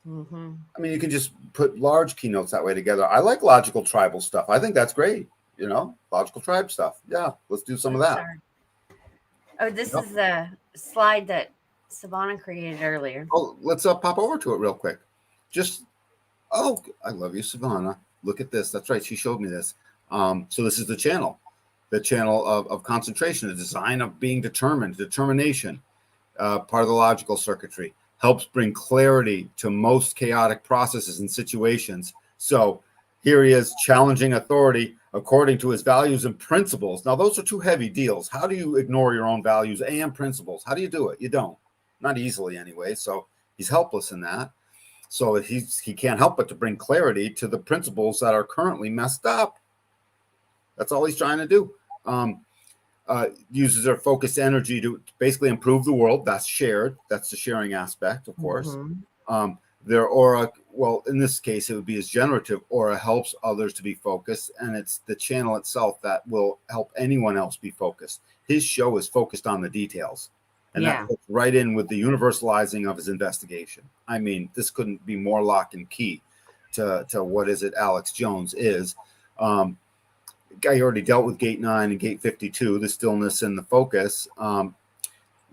Mm-hmm. I mean, you can just put large keynotes that way together. I like logical tribal stuff. I think that's great. Logical tribe stuff. Yeah, let's do some of that. Sorry. Oh, this is the slide that Savannah created earlier. Oh, let's pop over to it real quick. I love you, Savannah. Look at this. That's right. She showed me this. So this is the channel of concentration, the design of being determined, determination, part of the logical circuitry. Helps bring clarity to most chaotic processes and situations. So here he is challenging authority according to his values and principles. Now, those are two heavy deals. How do you ignore your own values and principles? How do you do it? You don't. Not easily anyway. So he's helpless in that. So he can't help but to bring clarity to the principles that are currently messed up. That's all he's trying to do. Uses their focused energy to basically improve the world. That's shared. That's the sharing aspect, of course. Mm-hmm. Their aura, well, in this case, it would be his generative aura, helps others to be focused. And it's the channel itself that will help anyone else be focused. His show is focused on the details. And that fits right in with the universalizing of his investigation. I mean, this couldn't be more lock and key to what is it Alex Jones is. I already dealt with gate 9 and gate 52, the stillness and the focus.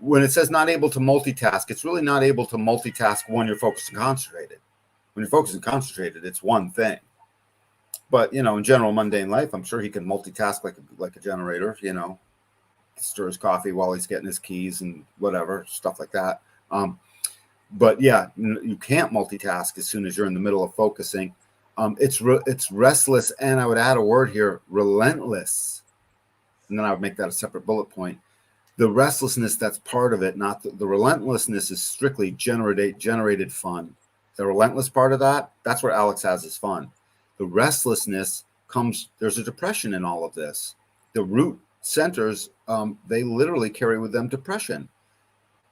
When it says not able to multitask, it's really not able to multitask when you're focused and concentrated. When you're focused and concentrated, it's one thing. But, in general mundane life, I'm sure he can multitask like a generator, stir his coffee while he's getting his keys and whatever, stuff like that. But yeah, you can't multitask as soon as you're in the middle of focusing. It's restless, and I would add a word here, relentless, and then I would make that a separate bullet point. The restlessness, that's part of it, not the relentlessness is strictly generated fun. The relentless part of that, that's where Alex has his fun. The restlessness comes, there's a depression in all of this. The root centers, they literally carry with them depression.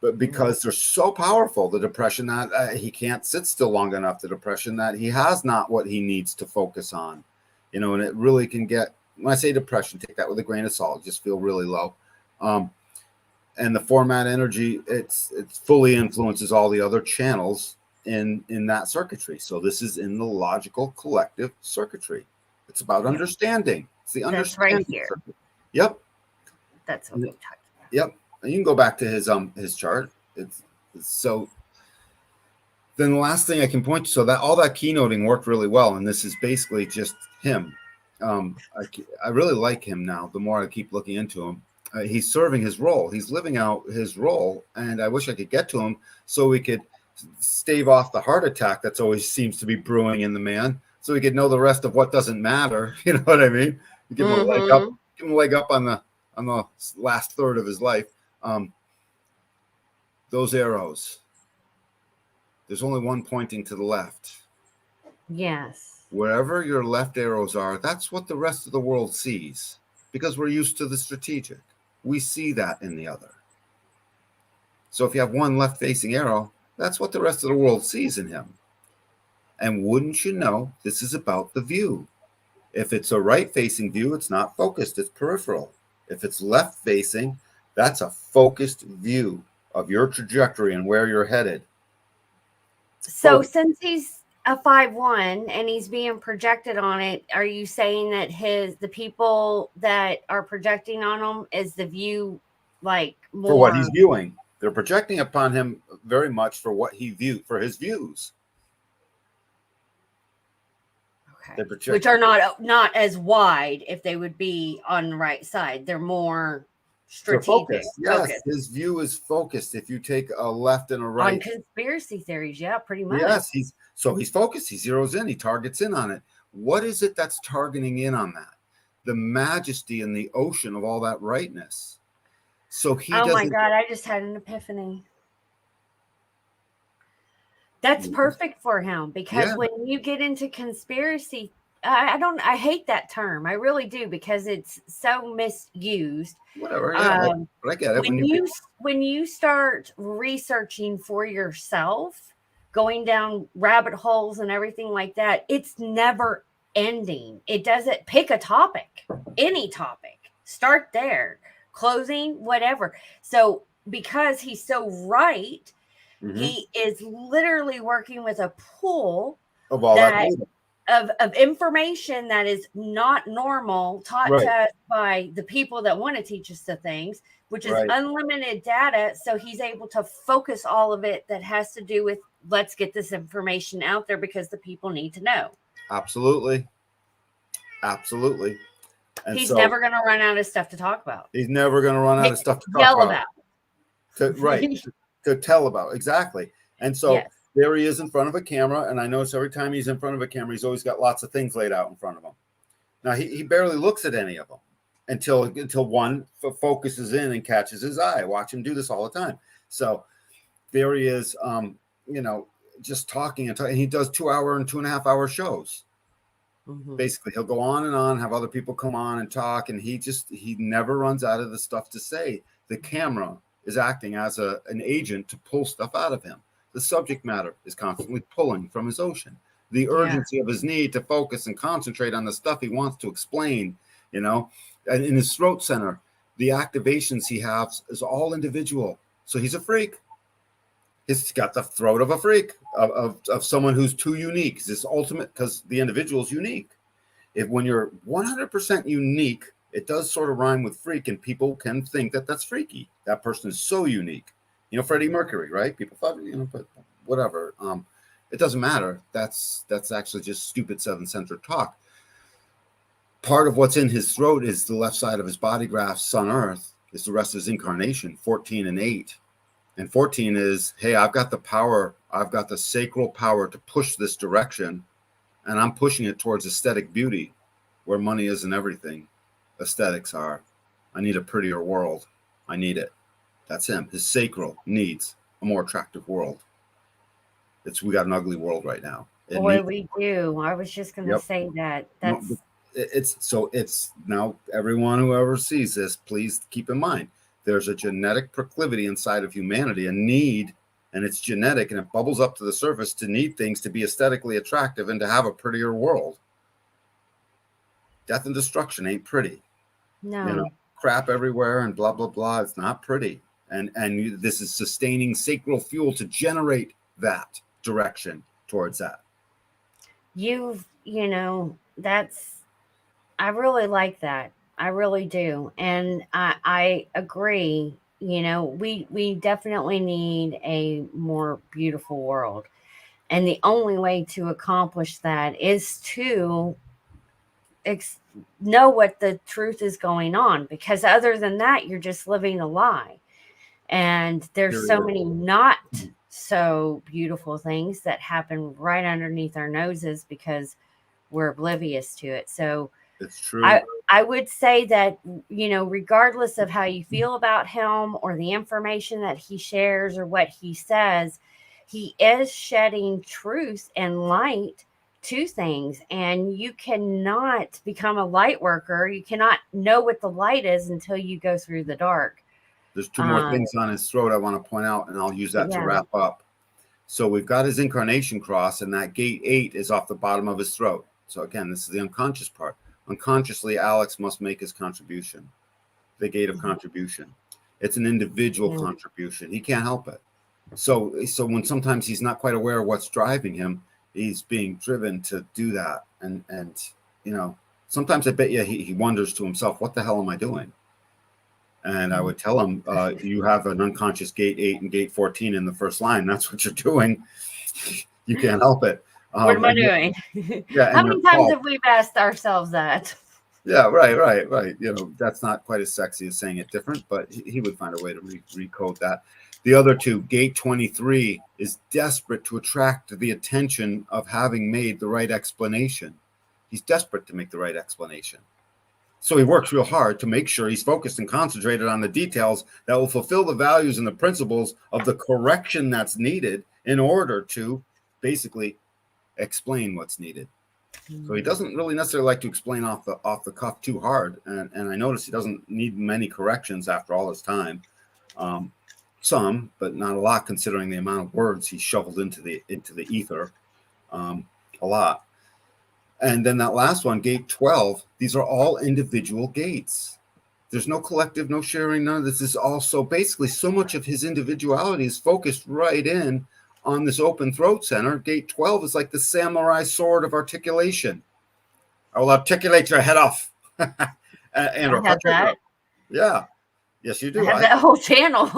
But because they're so powerful, the depression, that he can't sit still long enough, the depression that he has not what he needs to focus on, you know, and it really can get, when I say depression, take that with a grain of salt, just feel really low. And the format energy, it's fully influences all the other channels in that circuitry. So this is in the logical collective circuitry. It's about understanding. It's the understanding. Right here. Circuit. Yep. That's what we talked about. Yep. And you can go back to his chart. It's so. Then the last thing I can point to, so that all that keynoting worked really well, and this is basically just him. I really like him now. The more I keep looking into him. He's serving his role. He's living out his role, and I wish I could get to him so we could stave off the heart attack that's always seems to be brewing in the man, so we could know the rest of what doesn't matter. You know what I mean? Give him a leg up. Give him a leg up on the last third of his life. Those arrows. There's only one pointing to the left. Yes. Wherever your left arrows are, that's what the rest of the world sees, because we're used to the strategic. We see that in the other. So if you have one left-facing arrow, that's what the rest of the world sees in him. And wouldn't you know, this is about the view. If it's a right-facing view, it's not focused, it's peripheral. If it's left-facing, that's a focused view of your trajectory and where you're headed. So since he's a 5-1 and he's being projected on it, are you saying that the people that are projecting on him is the view, like, more for what he's viewing? They're projecting upon him very much for what he viewed, for his views. okay, which are not as wide if they would be on the right side. They're more strategic. Yes, his view is focused. If you take a left and a right on conspiracy theories, yeah, pretty much. Yes, he's focused. He zeroes in. He targets in on it. What is it that's targeting in on that? The majesty and the ocean of all that rightness. So he. Oh my God! I just had an epiphany. That's perfect for him, because when you get into conspiracy, I hate that term. I really do, because it's so misused. Whatever. Yeah, but I get it. When you start researching for yourself, going down rabbit holes and everything like that, it's never ending. It doesn't pick a topic, any topic. Start there, closing, whatever. So because he's so right, he is literally working with a pool of all that of information that is not normal, taught to us by the people that want to teach us the things, which is unlimited data. So he's able to focus all of it that has to do with, let's get this information out there because the people need to know. Absolutely. And he's never going to run out of stuff to talk about. He's never going to run out of stuff to talk about. To tell about. Exactly. And so there he is in front of a camera. And I notice every time he's in front of a camera, he's always got lots of things laid out in front of him. Now, he barely looks at any of them until one focuses in and catches his eye. Watch him do this all the time. So there he is, just talking and he does 2-hour and 2.5-hour shows. Basically, he'll go on and on, have other people come on and talk, and he never runs out of the stuff to say. The camera is acting as an agent to pull stuff out of him. The subject matter is constantly pulling from his ocean. The urgency of his need to focus and concentrate on the stuff he wants to explain, and in his throat center, the activations he has is all individual. So he's a freak. He's got the throat of a freak, of someone who's too unique. It's this ultimate, because the individual is unique. When you're 100% unique, it does sort of rhyme with freak, and people can think that that's freaky. That person is so unique. Freddie Mercury, right? People thought, but whatever. It doesn't matter. That's actually just stupid seven-centered talk. Part of what's in his throat is the left side of his body graph, Sun Earth. It's the rest of his incarnation, 14 and 8. And 14 is, hey, I've got the power. I've got the sacral power to push this direction. and I'm pushing it towards aesthetic beauty, where money isn't everything. Aesthetics are. I need a prettier world. I need it. That's him. His sacral needs a more attractive world. We got an ugly world right now. Boy, we do. I was just going to Yep. say that. No, it's now everyone who ever sees this, please keep in mind, there's a genetic proclivity inside of humanity, a need, and it's genetic, and it bubbles up to the surface to need things to be aesthetically attractive and to have a prettier world. Death and destruction ain't pretty. No. Crap everywhere and blah blah blah. It's not pretty. And this is sustaining sacral fuel to generate that direction towards that. That's, I really like that. I really do. And I agree. We definitely need a more beautiful world. And the only way to accomplish that is to know what the truth is going on, because other than that, you're just living a lie. And there's so many not so beautiful things that happen right underneath our noses because we're oblivious to it. So it's true. I would say that, regardless of how you feel about him or the information that he shares or what he says, he is shedding truth and light to things. And you cannot become a light worker. You cannot know what the light is until you go through the dark. There's two more things on his throat I want to point out, and I'll use that to wrap up. So we've got his incarnation cross, and that gate 8 is off the bottom of his throat. So again, this is the unconscious part. Unconsciously, Alex must make his contribution, the gate of contribution. It's an individual contribution. He can't help it. So when sometimes he's not quite aware of what's driving him, he's being driven to do that. And sometimes I bet you he wonders to himself, what the hell am I doing? And I would tell him, you have an unconscious gate 8 and gate 14 in the first line. That's what you're doing. You can't help it. What am I doing? Yeah. How many times have we asked ourselves that? Yeah, right. That's not quite as sexy as saying it different, but he would find a way to recode that. The other two, gate 23 is desperate to attract the attention of having made the right explanation. He's desperate to make the right explanation. So he works real hard to make sure he's focused and concentrated on the details that will fulfill the values and the principles of the correction that's needed in order to basically explain what's needed. So he doesn't really necessarily like to explain off the cuff too hard. And I notice he doesn't need many corrections after all his time. Some, but not a lot, considering the amount of words he shoveled into the ether. A lot. And then that last one, gate 12, these are all individual gates. There's no collective, no sharing, none of this is also basically so much of his individuality is focused right in on this open throat center. Gate 12 is like the samurai sword of articulation. I will articulate your head off. And I have that. Yeah. Yes, you do. I have that whole channel.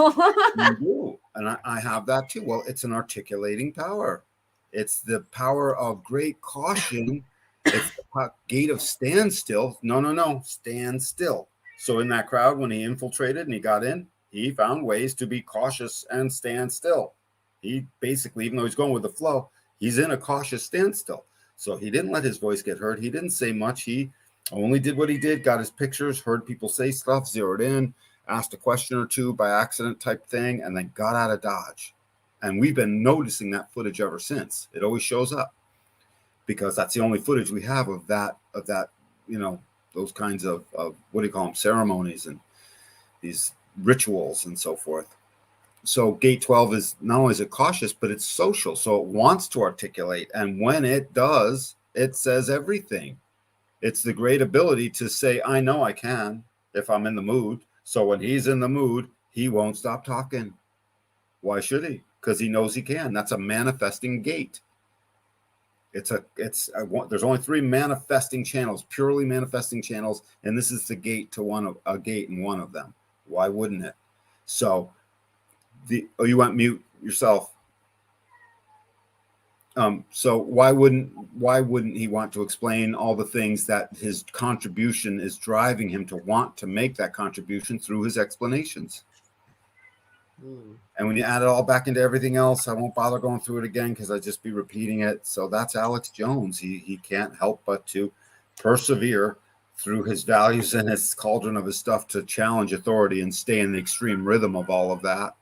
You do. And I have that too. Well, it's an articulating power. It's the power of great caution. It's the gate of standstill. No. Stand still. So in that crowd, when he infiltrated and he got in, he found ways to be cautious and stand still. He basically, even though he's going with the flow, he's in a cautious standstill. So he didn't let his voice get heard. He didn't say much. He only did what he did, got his pictures, heard people say stuff, zeroed in, asked a question or two by accident type thing, and then got out of Dodge. And we've been noticing that footage ever since. It always shows up because that's the only footage we have of that, those kinds of what do you call them, ceremonies and these rituals and so forth. So gate 12 is not only is it cautious, but it's social. So it wants to articulate. And when it does, it says everything. It's the great ability to say, I know I can if I'm in the mood. So when he's in the mood, he won't stop talking. Why should he? Because he knows he can. That's a manifesting gate. There's only 3 manifesting channels, purely manifesting channels. And this is the gate to a gate in one of them. Why wouldn't it? So you went mute yourself. So why wouldn't he want to explain all the things that his contribution is driving him to want to make that contribution through his explanations? And when you add it all back into everything else, I won't bother going through it again because I'd just be repeating it. So that's Alex Jones. He can't help but to persevere through his values and his cauldron of his stuff to challenge authority and stay in the extreme rhythm of all of that.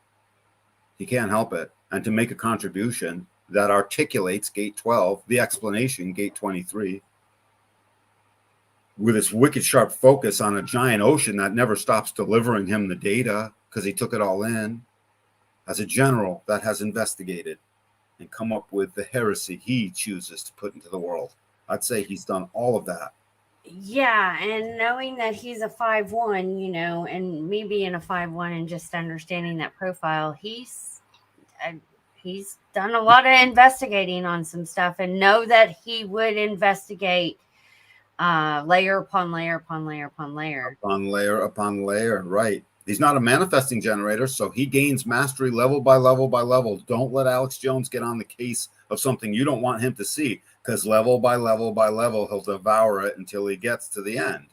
He can't help it. And to make a contribution that articulates gate 12, the explanation, gate 23, with this wicked sharp focus on a giant ocean that never stops delivering him the data because he took it all in. As a general that has investigated and come up with the heresy he chooses to put into the world, I'd say he's done all of that. Yeah, and knowing that he's a 5'1", you know, and me being a 5'1", and just understanding that profile, he's done a lot of investigating on some stuff, and know that he would investigate layer upon layer upon layer upon layer. Upon layer upon layer, right. He's not a manifesting generator, so he gains mastery level by level by level. Don't let Alex Jones get on the case of something you don't want him to see, because level by level by level, he'll devour it until he gets to the end.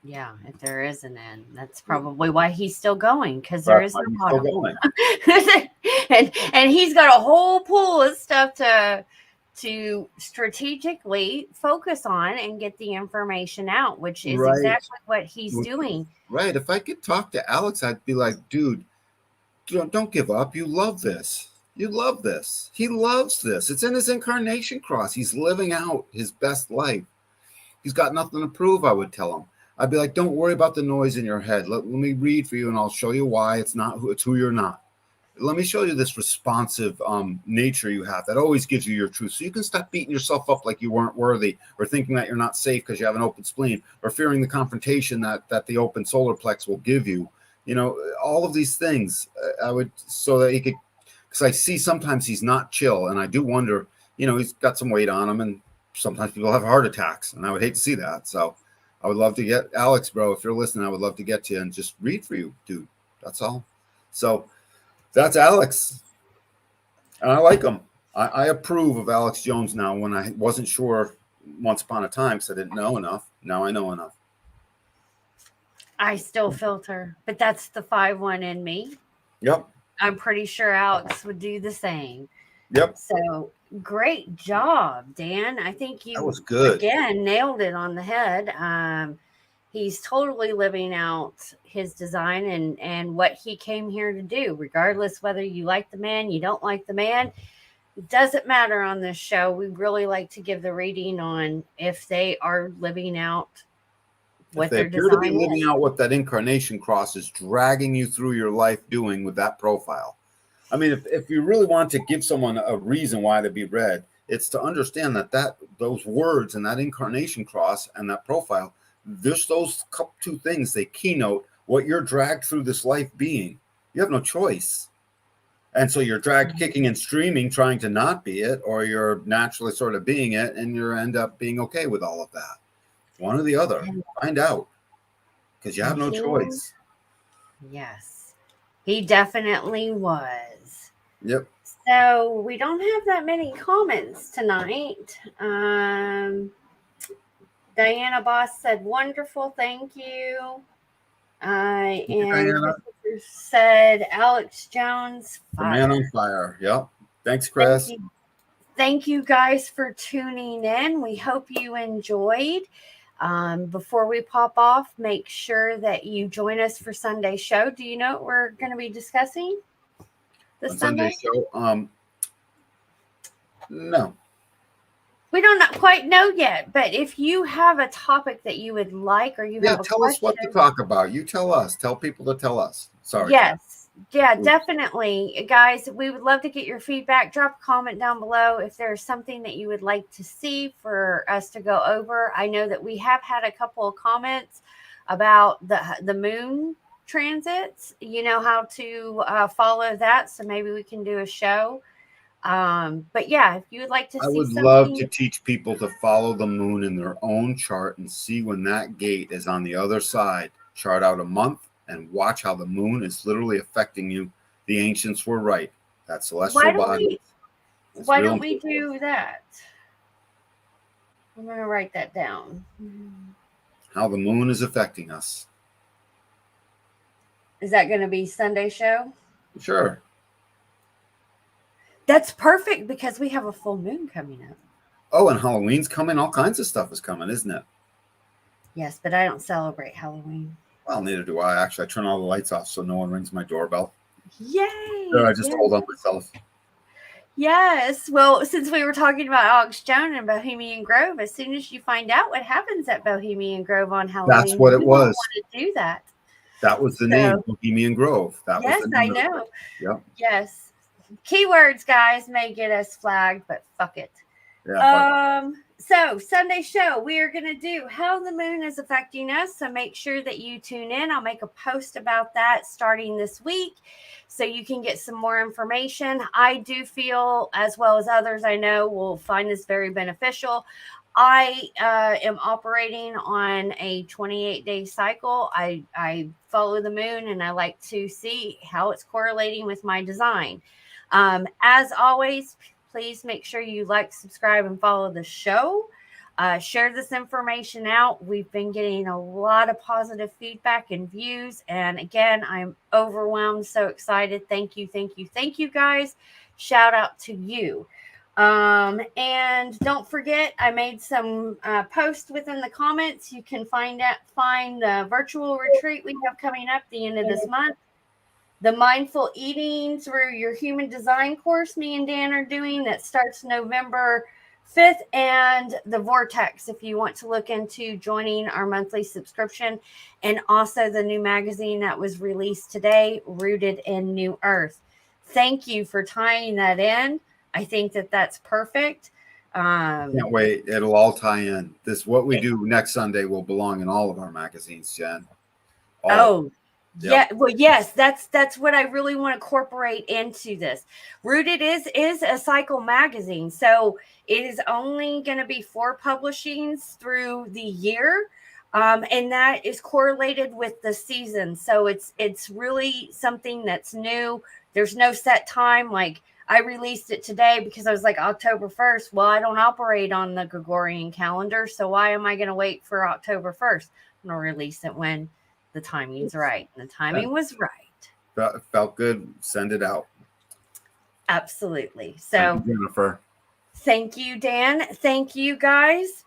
Yeah, if there is an end, that's probably why he's still going, because there is no bottom. and he's got a whole pool of stuff to strategically focus on and get the information out, which is exactly what he's doing. Right. If I could talk to Alex, I'd be like, dude, don't give up. You love this. You love this. He loves this. It's in his incarnation cross. He's living out his best life. He's got nothing to prove, I would tell him. I'd be like, don't worry about the noise in your head. Let me read for you, and I'll show you why it's who you're not. Let me show you this responsive nature you have that always gives you your truth. So you can stop beating yourself up like you weren't worthy, or thinking that you're not safe because you have an open spleen, or fearing the confrontation that the open solar plex will give you. You know, all of these things I would, so that he could, because I see sometimes he's not chill. And I do wonder, you know, he's got some weight on him, and sometimes people have heart attacks, and I would hate to see that. So I would love to get Alex, bro, if you're listening, I would love to get to you and just read for you, dude. That's all. So that's Alex. And I like him. I approve of Alex Jones now, when I wasn't sure once upon a time because I didn't know enough. Now I know enough. I still filter, but that's the 5'1" in me. Yep. I'm pretty sure Alex would do the same. Yep. So great job, Dan. I think you that was good. Again nailed it on the head. He's totally living out his design and what he came here to do, regardless whether you like the man, you don't like the man. It doesn't matter on this show. We really like to give the reading on if they are living out what they their appear to be design living is. out what that incarnation cross is dragging you through your life doing with that profile. I mean, if you really want to give someone a reason why to be read, it's to understand that those words and that incarnation cross and that profile, there's those two things, they keynote what you're dragged through this life being. You have no choice. And so you're dragged kicking and streaming, trying to not be it, or you're naturally sort of being it, and you end up being okay with all of that. One or the other. Find out. Because you have no choice. Yes. He definitely was. Yep. So we don't have that many comments tonight. Diana Boss said, wonderful, thank you. And Christopher said, Alex Jones, fire. The man on fire. Yep. Thanks, Chris. Thank you guys for tuning in. We hope you enjoyed. Before we pop off, make sure that you join us for Sunday's show. Do you know what we're going to be discussing this Sunday? Show? No. We don't quite know yet, but if you have a topic that you would like, or you have a tell question, us what to talk about. You tell us. Tell people to tell us. Sorry. Yes. Yeah, definitely. Guys, we would love to get your feedback. Drop a comment down below if there's something that you would like to see for us to go over. I know that we have had a couple of comments about the moon transits, you know, how to follow that. So maybe we can do a show. But yeah, if you would like to see I would love to teach people to follow the moon in their own chart and see when that gate is on the other side. Chart out a month and watch how the moon is literally affecting you. The ancients were right. That celestial body. Why don't we do that? I'm going to write that down. How the moon is affecting us. Is that going to be Sunday show? Sure. That's perfect because we have a full moon coming up. Oh, and Halloween's coming. All kinds of stuff is coming, isn't it? Yes, but I don't celebrate Halloween. Well, neither do I. Actually, I turn all the lights off so no one rings my doorbell. Yay! So I just Yes. hold on myself. Yes. Well, since we were talking about Alex Jones and Bohemian Grove, as soon as you find out what happens at Bohemian Grove on Halloween, That's what it you won't was. want to do that. That was the name, Bohemian Grove. That Yes, was the I name. know. Yep. Yes. Keywords, guys, may get us flagged, but fuck it. Yeah. So Sunday show, we are going to do how the moon is affecting us. So make sure that you tune in. I'll make a post about that starting this week so you can get some more information. I do feel, as well as others I know, will find this very beneficial. I am operating on a 28-day cycle. I follow the moon and I like to see how it's correlating with my design. As always, please make sure you like, subscribe, and follow the show. Share this information out. We've been getting a lot of positive feedback and views. And again, I'm overwhelmed, so excited. Thank you, thank you, thank you, guys. Shout out to you. And don't forget, I made some posts within the comments. You can find the virtual retreat we have coming up the end of this month. The mindful eating through your human design course me and Dan are doing that starts November 5th, and the Vortex if you want to look into joining our monthly subscription, and also the new magazine that was released today, Rooted in New Earth. Thank you for tying that in. I think that that's perfect. Can't wait. It'll all tie in. What we do next Sunday will belong in all of our magazines, Jen. Yep. Yeah, well, yes, that's what I really want to incorporate into this. Rooted is a cycle magazine, so it is only going to be 4 publishings through the year, and that is correlated with the season. So it's really something that's new. There's no set time. Like I released it today because I was like October 1st. Well, I don't operate on the Gregorian calendar, so why am I going to wait for October 1st? I'm going to release it when the timing's right. And the timing was right. Felt good. Send it out. Absolutely. So thank you, Jennifer. Thank you, Dan. Thank you, guys.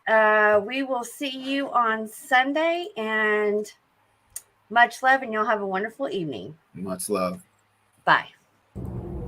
We will see you on Sunday, and much love, and you'll have a wonderful evening. Much love. Bye.